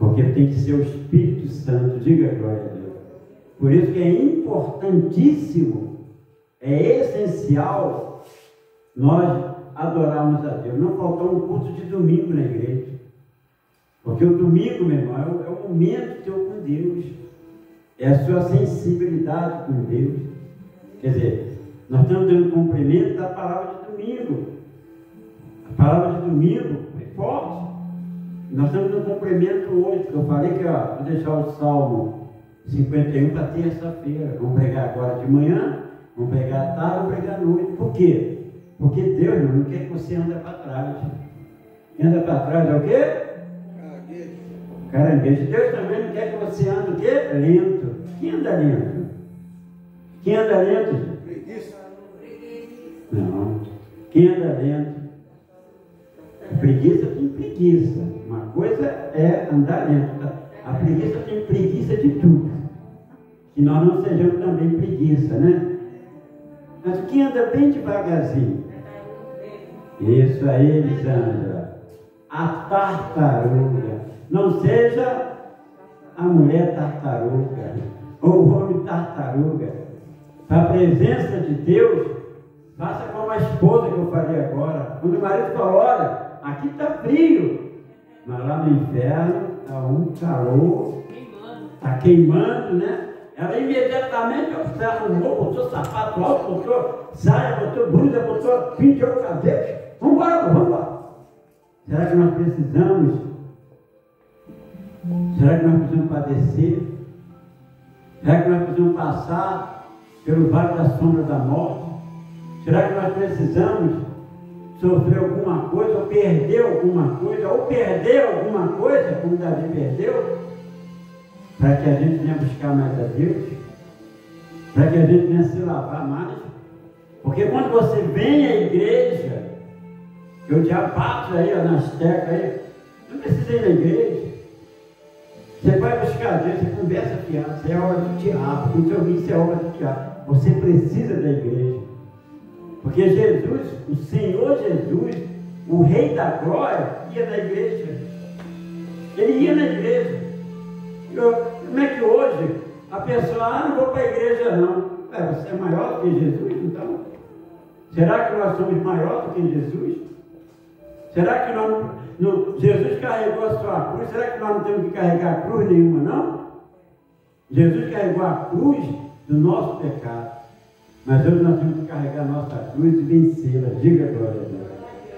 Speaker 1: Porque tem que ser o Espírito Santo. Diga glória a Deus. Por isso que é importantíssimo, é essencial nós adorarmos a Deus. Não faltou um culto de domingo na igreja. Porque o domingo, meu irmão, é o momento teu com Deus. É a sua sensibilidade com Deus. Quer dizer, nós estamos dando cumprimento da palavra de domingo. A palavra de domingo é forte. Nós estamos dando cumprimento hoje, porque eu falei que, vou deixar o Salmo 51 para terça-feira. Vamos pregar agora de manhã, vamos pregar à tarde, vamos pregar à noite. Por quê? Porque Deus não quer que você ande para trás. Quem anda para trás é o quê? Caranguejo. Deus também não quer que você ande o quê? Lento. Quem anda lento? Quem anda lento?
Speaker 3: Preguiça.
Speaker 1: Não. Quem anda lento? Preguiça tem preguiça. Uma coisa é andar lento. Tá? A preguiça tem preguiça de tudo. Que nós não sejamos também preguiça, né? Mas quem anda bem devagarzinho? Isso aí, Elisângela. A tartaruga. Não seja a mulher tartaruga ou o homem tartaruga. Para a presença de Deus, faça como a esposa que eu falei agora. Quando o marido fala, olha, aqui está frio, mas lá no inferno está um calor, está queimando, né? Ela imediatamente arrumou, botou sapato alto, botou saia, botou blusa, botou penteou o cabelo. Vamos embora. Será que nós precisamos? Será que nós precisamos padecer? Será que nós precisamos passar pelo vale da sombra da morte? Será que nós precisamos sofrer alguma coisa, ou perder alguma coisa, como Davi perdeu, para que a gente venha buscar mais a Deus? Para que a gente venha se lavar mais? Porque quando você vem à igreja, que o diabo bate aí, nas teclas aí, não precisa ir na igreja. Você vai buscar Deus, você conversa fiado, isso é obra do diabo, o seu isso é obra do diabo. Você precisa da igreja. Porque Jesus, o Senhor Jesus, o Rei da Glória, ia na igreja. Ele ia na igreja. Como é que hoje a pessoa, não vou para a igreja não. Você é maior do que Jesus, então? Será que nós somos maior do que Jesus? Será que Jesus carregou a sua cruz? Será que nós não temos que carregar cruz nenhuma, não? Jesus carregou a cruz do nosso pecado. Mas hoje nós temos que carregar a nossa cruz e vencê-la. Diga glória a Deus.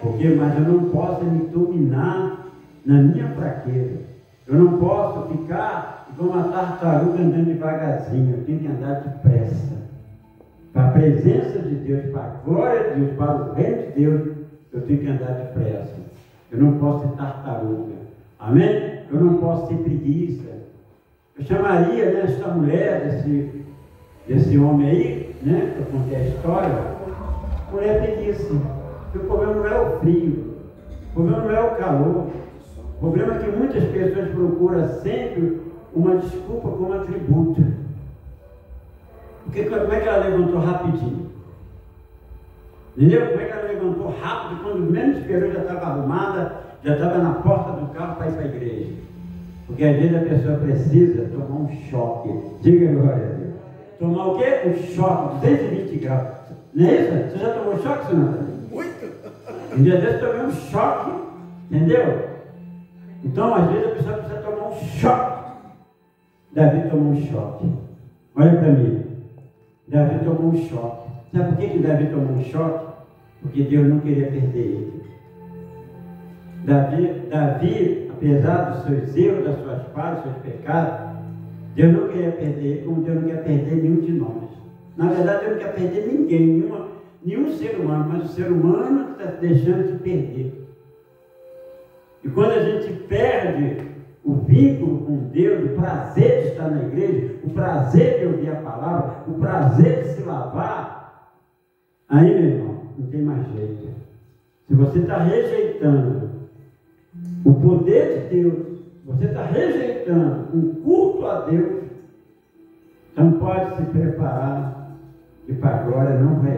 Speaker 1: Porque, mas eu não posso me dominar na minha fraqueza. Eu não posso ficar como uma tartaruga andando devagarzinho. Eu tenho que andar depressa. Para a presença de Deus, para a glória de Deus, para o reino de Deus, eu tenho que andar depressa. Eu não posso ser tartaruga. Amém? Eu não posso ser preguiça. Eu chamaria, né, esta mulher, desse homem aí, né, que eu contei a história, mulher preguiça. Porque o problema não é o frio, o problema não é o calor. O problema é que muitas pessoas procuram sempre uma desculpa como atributo. Porque como é que ela levantou rapidinho? Entendeu? Como é que ela levantou rápido, quando menos esperou já estava arrumada, já estava na porta do carro para ir para a igreja? Porque às vezes a pessoa precisa tomar um choque. Diga glória a Deus. Tomar o quê? Um choque, 220 graus. Não é isso? Você já tomou choque, senhor?
Speaker 3: Muito.
Speaker 1: Um dia desse eu tomei um choque, entendeu? Então às vezes a pessoa precisa tomar um choque. Davi tomou um choque. Olha para mim. Davi tomou um choque. Sabe por que Davi tomou um choque? Porque Deus não queria perder ele. Davi, apesar dos seus erros, das suas falhas, dos seus pecados, Deus não queria perder ele, como Deus não quer perder nenhum de nós. Na verdade, Deus não quer perder ninguém, nenhum ser humano, mas o ser humano que está deixando de perder. E quando a gente perde o vínculo com Deus, o prazer de estar na igreja, o prazer de ouvir a palavra, o prazer de se lavar, aí, meu irmão, não tem mais jeito. Se você está rejeitando o poder de Deus, você está rejeitando um culto a Deus, então pode se preparar que para a glória não vai.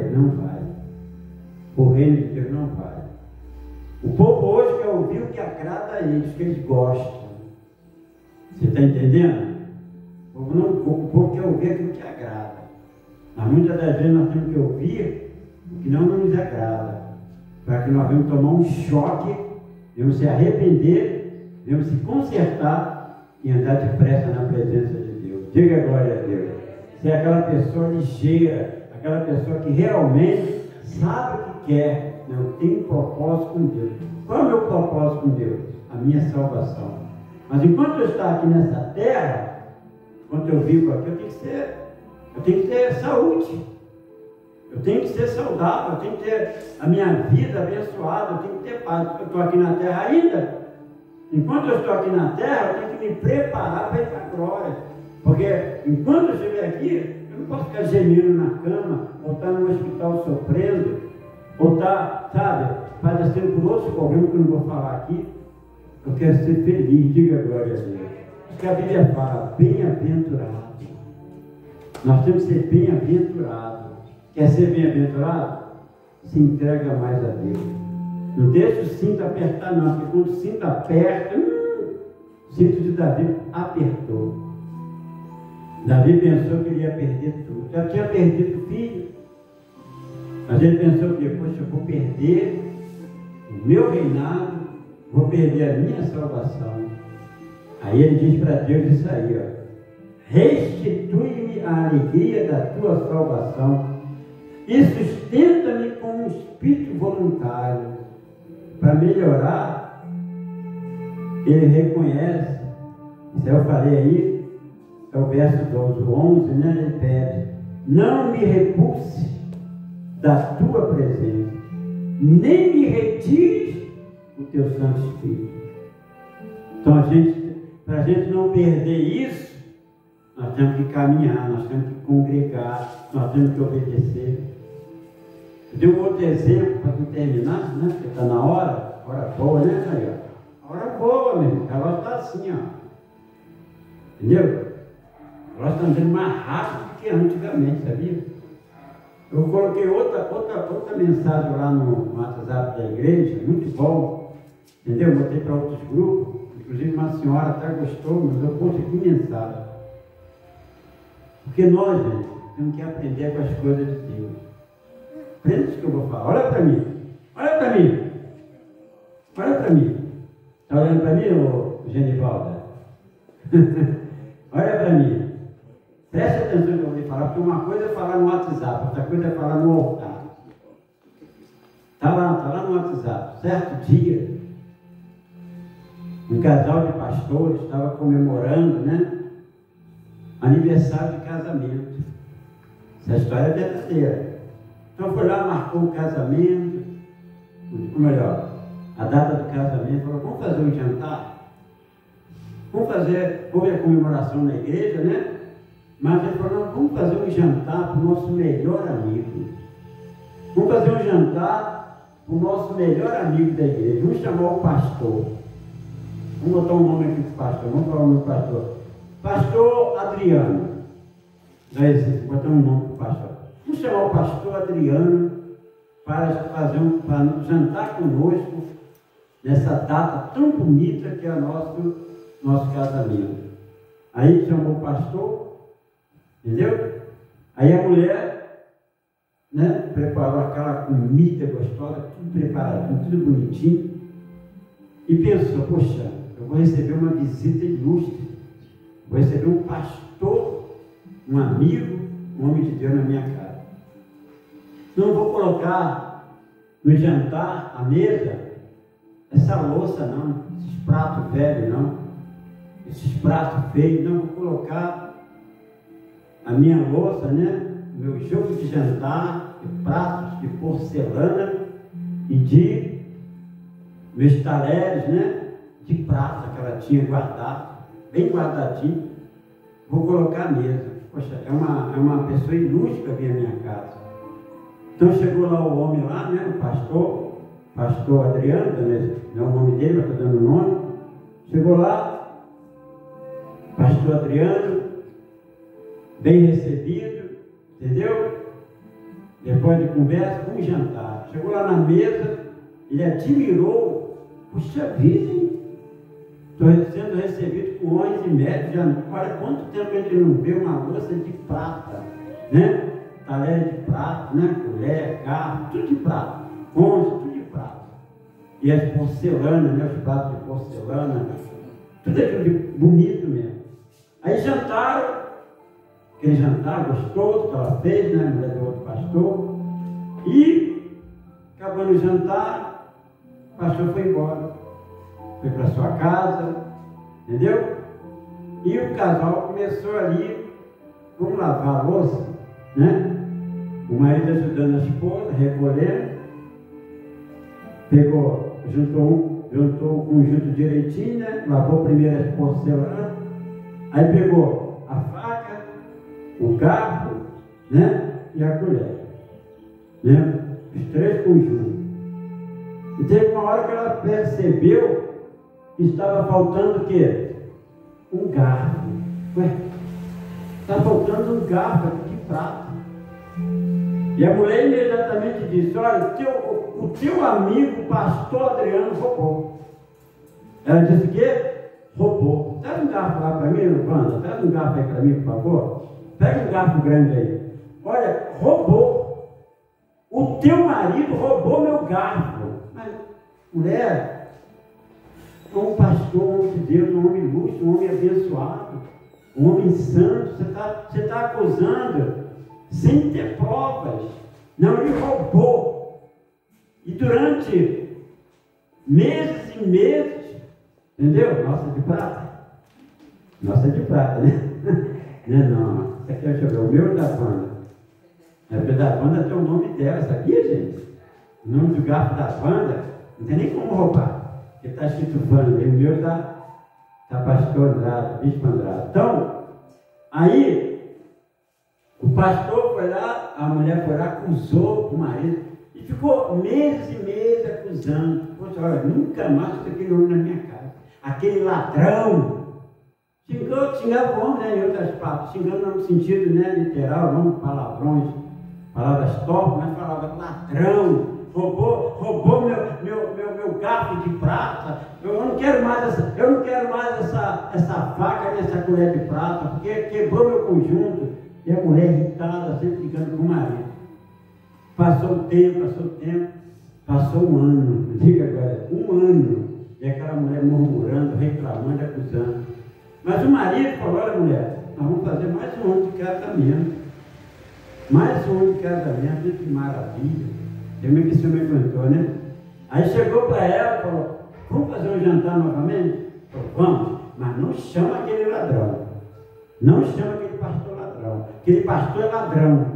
Speaker 1: O reino de Deus não vai. O povo hoje quer ouvir o que agrada a eles, que eles gostam. Você está entendendo? O povo quer ouvir aquilo que agrada. Mas muitas das vezes nós temos que ouvir o que não nos agrada, para que nós venhamos tomar um choque, venhamos se arrepender, venhamos se consertar e andar depressa na presença de Deus. Diga glória a Deus. Ser aquela pessoa ligeira, aquela pessoa que realmente sabe o que quer. Eu tenho um propósito com Deus. Qual é o meu propósito com Deus? A minha salvação. Mas enquanto eu estou aqui nessa terra, enquanto eu vivo aqui, eu tenho que ter saúde. Eu tenho que ser saudável, eu tenho que ter a minha vida abençoada, eu tenho que ter paz. Eu estou aqui na terra ainda. Enquanto eu estou aqui na terra, eu tenho que me preparar para ir para a glória. Porque enquanto eu estiver aqui, eu não posso ficar gemendo na cama, ou estar no hospital sofrendo, ou estar, sabe, padecendo por outros problemas que eu não vou falar aqui. Eu quero ser feliz, diga glória a Deus. Porque a Bíblia fala, bem-aventurado. Nós temos que ser bem-aventurado. Quer ser bem-aventurado? Se entrega mais a Deus. Não deixa o cinto apertar, não, porque quando o cinto aperta, o cinto de Davi apertou. Davi pensou que ele ia perder tudo. Já tinha perdido o filho. Mas ele pensou que depois eu vou perder o meu reinado, vou perder a minha salvação. Aí ele diz para Deus isso aí, ó. Restitui-me a alegria da tua salvação e sustenta-me com um espírito voluntário. Para melhorar, ele reconhece, isso eu falei aí, é o verso 12, 11, né? Ele pede, não me repulse da tua presença, nem me retires o teu Santo Espírito. Então, para a gente não perder isso, nós temos que caminhar, nós temos que congregar, nós temos que obedecer. Eu dei um outro exemplo para terminar, né? Porque está na hora boa, né, Jair? A hora boa, meu irmão. Ela está assim, ó. Entendeu? Ela está andando mais rápido do que antigamente, sabia? Eu coloquei outra mensagem lá no WhatsApp da igreja, muito bom. Entendeu? Eu botei para outros grupos. Inclusive uma senhora até gostou, mas eu pus aqui mensagem. Porque nós, gente, temos que aprender com as coisas de Deus. Aprenda isso que eu vou falar. Olha para mim. Olha para mim. Olha para mim. Está olhando para mim, ô Genivalda? Olha para mim. Preste atenção no que eu vou falar, porque uma coisa é falar no WhatsApp, outra coisa é falar no altar. Está lá no WhatsApp. Certo dia, um casal de pastores estava comemorando, né? Aniversário de casamento. Essa história é verdadeira. Então foi lá, marcou o casamento, ou melhor, a data do casamento, falou, vamos fazer um jantar? Houve a comemoração na igreja, né? Mas ele falou, não, vamos fazer um jantar para o nosso melhor amigo. Vamos fazer um jantar para o nosso melhor amigo da igreja. Vamos chamar o pastor. Vamos botar um nome aqui para o pastor, vamos falar o nome do pastor. Pastor Adriano. Botar um nome para o pastor. Vamos chamar o pastor Adriano para jantar conosco nessa data tão bonita que é o nosso casamento. Aí chamou o pastor, entendeu? Aí a mulher, né, preparou aquela comida gostosa, tudo preparadinho, tudo bonitinho, e pensou, poxa, eu vou receber uma visita ilustre, vou receber um pastor, um amigo, um homem de Deus na minha casa. Não vou colocar no jantar, à mesa, essa louça não, esses pratos velhos não, esses pratos feios, não, vou colocar a minha louça, né, meu jogo de jantar, de pratos de porcelana e de meus talheres, né, de prata que ela tinha guardado, bem guardadinho, vou colocar a mesa. Poxa, é uma pessoa ilustre que vem à minha casa. Então chegou lá o homem lá, né, o pastor Adriano, né, não é o nome dele, mas estou dando o nome. Chegou lá, pastor Adriano, bem recebido, entendeu? Depois de conversa, um jantar. Chegou lá na mesa, ele admirou, puxa vida, estou sendo recebido peões e médios. Olha quanto tempo a gente não vê uma louça de prata, né? Talher de prata, né? Colher, garfo, tudo de prata. Concha, tudo de prata. E as porcelanas, né? Os pratos de porcelana, tudo aquilo de bonito mesmo. Aí jantaram, aquele jantar gostoso que ela fez, né? A mulher do outro pastor. E, acabando o jantar, o pastor foi embora. Foi para sua casa, entendeu? E o casal começou ali, vamos lavar a louça, né? O marido ajudando a esposa, recolhendo. Pegou, juntou o conjunto direitinho, né? Lavou primeiro as porcelanas. Aí pegou a faca, o garfo, né? E a colher. Né? Os três conjuntos. E teve uma hora que ela percebeu que estava faltando o quê? Um garfo. Ué, está faltando um garfo aqui de prata. E a mulher imediatamente disse: olha, o teu amigo, o pastor Adriano, roubou. Ela disse que roubou. Traz um garfo lá para mim, Wanda. Traz um garfo aí para mim, por favor. Pega um garfo grande aí. Olha, roubou. O teu marido roubou meu garfo. Mas, mulher, um pastor, um homem de Deus, um homem ilustre, um homem abençoado, um homem santo, você está acusando sem ter provas. Não, ele roubou. E durante meses e meses, entendeu? Nossa de prata. Nossa de prata, né? Não. Isso aqui, deixa eu ver, o meu da Wanda. A da Wanda tem o nome dela, sabia, gente? O nome do garfo da Wanda, não tem nem como roubar. Porque está escrito Wanda, e o meu da pastor Andrade, bispo Andrade. Então, aí, o pastor foi lá, a mulher foi lá, acusou o marido, e ficou meses e meses acusando. Poxa, olha, nunca mais tem aquele homem na minha casa. Aquele ladrão. Xingava o homem, né, em outras partes, xingando no sentido, né, literal, não palavrões, palavras torpes, mas falava ladrão, roubou meu garfo de prata. Eu não quero mais essa faca nessa colher de prata, porque quebrou meu conjunto. E a mulher irritada, sempre ficando com o marido. Passou o tempo, passou um ano, diga agora, um ano, e aquela mulher murmurando, reclamando, acusando. Mas o marido falou: olha, mulher, nós vamos fazer mais um ano de casamento. Mais um ano de casamento, que maravilha. Eu me que o senhor me aguentou, né? Aí chegou para ela e falou: vamos fazer um jantar novamente? Falou: vamos, mas não chama aquele ladrão. Não chama aquele pastor ladrão. Aquele pastor é ladrão.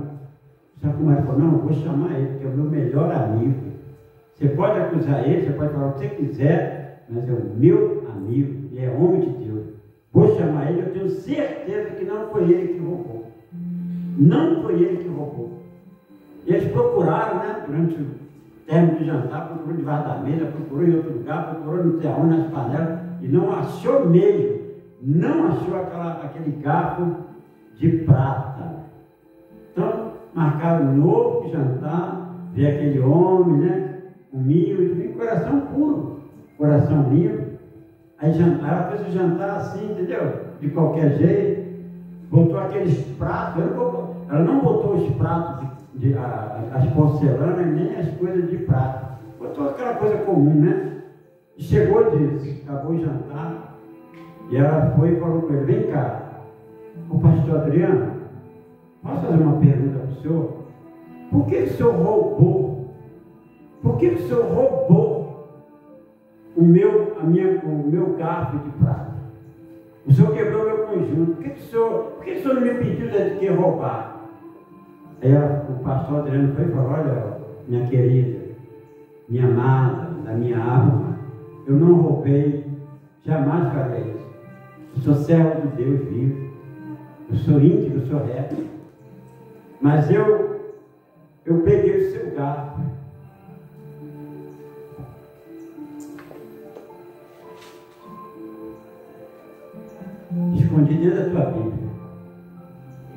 Speaker 1: Sabe como ela falou? Não, eu vou chamar ele, porque é o meu melhor amigo. Você pode acusar ele, você pode falar o que você quiser, mas é o meu amigo e é homem de Deus. Vou chamar ele, eu tenho certeza que não foi ele que roubou. Não foi ele que roubou. E eles procuraram, né, durante o término do jantar, procurou debaixo da mesa, procurou em outro lugar, procurou no terrão, nas panelas, e não achou meio. Não achou aquele garfo de prata. Então, marcaram um novo jantar, ver aquele homem, né, humilde, coração puro, coração limpo. Aí ela fez o jantar assim, entendeu? De qualquer jeito, botou aqueles pratos, ela não botou os pratos, as porcelanas, nem as coisas de prata. Botou aquela coisa comum, né? E chegou e disse, acabou o jantar, e ela foi e falou com ele: vem cá, o pastor Adriano, posso fazer uma pergunta para o senhor? Por que o senhor roubou? Por que o senhor roubou o meu garfo de prata? O senhor quebrou meu conjunto. Por que o senhor não me pediu de que roubar? Aí o pastor Adriano foi e falou: olha, minha querida, minha amada, da minha alma, eu não roubei, jamais farei isso. Eu sou servo de Deus vivo, eu sou íntegro, eu sou reto. Mas eu peguei o seu garfo. Escondi dentro da tua Bíblia.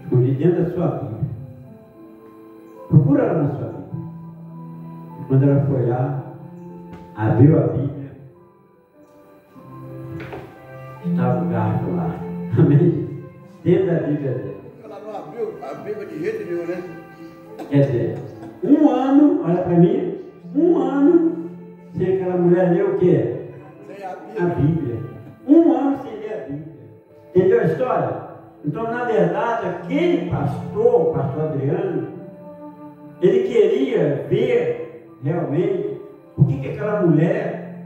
Speaker 1: Escondi dentro da sua Bíblia. Procura ela na sua Bíblia. E quando ela foi lá, abriu a Bíblia, estava o garfo lá. Amém? Dentro da Bíblia dele.
Speaker 3: Ela não abriu a Bíblia de jeito nenhum, né?
Speaker 1: Quer dizer, um ano, olha para mim, um ano sem aquela mulher ler o quê?
Speaker 3: Sem a
Speaker 1: A
Speaker 3: Bíblia.
Speaker 1: Bíblia. Um ano sem ler a Bíblia. Entendeu a história? Então, na verdade, aquele pastor, o pastor Adriano, ele queria ver realmente o que aquela mulher,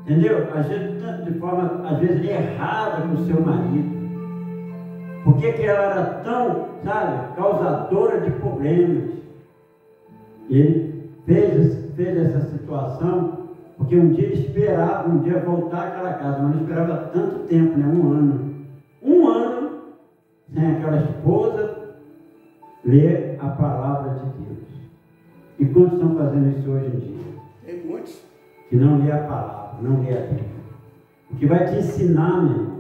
Speaker 1: entendeu? Agindo de forma, às vezes, errada com o seu marido. Por que ela era tão, sabe, causadora de problemas? E ele fez essa situação, porque um dia ele esperava, um dia voltar àquela casa, mas não esperava tanto tempo, né? Um ano sem aquela esposa ler a palavra de Deus. E quantos estão fazendo isso hoje em dia?
Speaker 3: Tem muitos.
Speaker 1: Que não lê a palavra, não lê a Bíblia. O que vai te ensinar, meu irmão,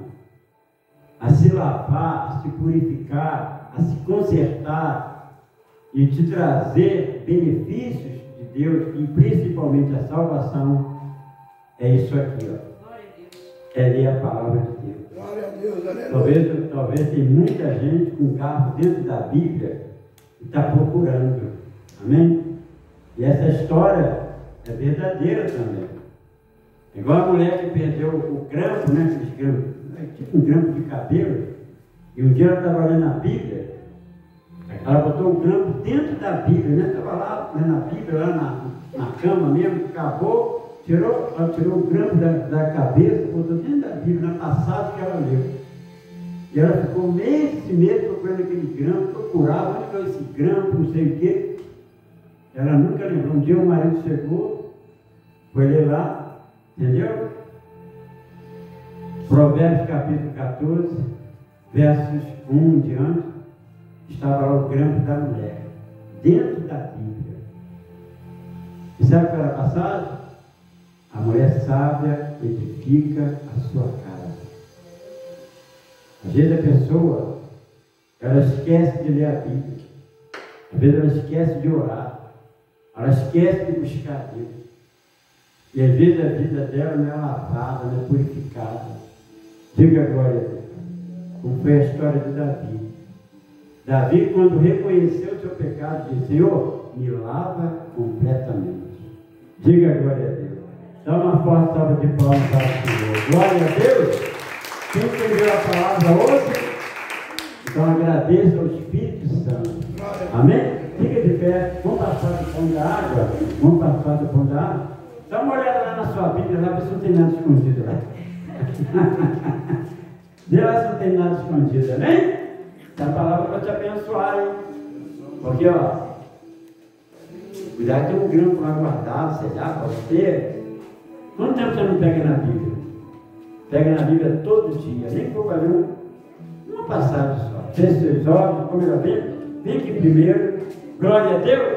Speaker 1: a se lavar, a se purificar, a se consertar e te trazer benefícios de Deus e principalmente a salvação, é isso aqui, ó. É ler a palavra de Deus.
Speaker 3: Glória a Deus, aleluia.
Speaker 1: Talvez tem muita gente com garfo dentro da Bíblia e está procurando. Amém? E essa história é verdadeira também. Igual a mulher que perdeu o grampo, né? Aqueles grampos, tipo um grampo de cabelo. E um dia ela estava lendo a Bíblia. Ela botou o grampo dentro da Bíblia, né? Estava lá lendo a Bíblia, lá na cama mesmo, acabou, ela tirou o grampo da cabeça, botou dentro da Bíblia, na passagem que ela leu. E ela ficou meses e meses procurando aquele grampo, procurava, onde foi esse grampo, não sei o quê. Ela nunca lembrou. Um dia o marido chegou, foi ler lá, entendeu? Provérbios capítulo 14, versos 1 em diante, estava lá o grampo da mulher, dentro da Bíblia. E sabe qual era a passagem? A mulher sábia edifica a sua casa. Às vezes a pessoa, ela esquece de ler a Bíblia. Às vezes ela esquece de orar. Ela esquece de buscar a Deus. E às vezes a vida dela não é lavada, não é purificada. Diga glória a Deus. Como foi a história de Davi. Davi, quando reconheceu o seu pecado, disse: Senhor, me lava completamente. Diga glória a Deus. Dá uma forte salva de palmas para o Senhor. Glória a Deus. Quem entendeu a palavra hoje, então agradeça ao Espírito Santo. Amém? Fica de pé. Vamos passar do pão da água. Vamos passar do pão da água. Dá uma olhada lá na sua Bíblia, lá, se não tem nada escondido lá. Vê lá se não tem nada escondido, amém? Essa palavra vai te abençoar, hein? Porque, ó, cuidado, tem um grampo lá guardado, sei lá, pode ter. Quanto tempo você não pega na Bíblia? Pega na Bíblia todo dia, nem que for fazer uma passagem só. Feche seus olhos, como ela vem aqui primeiro. Glória a Deus.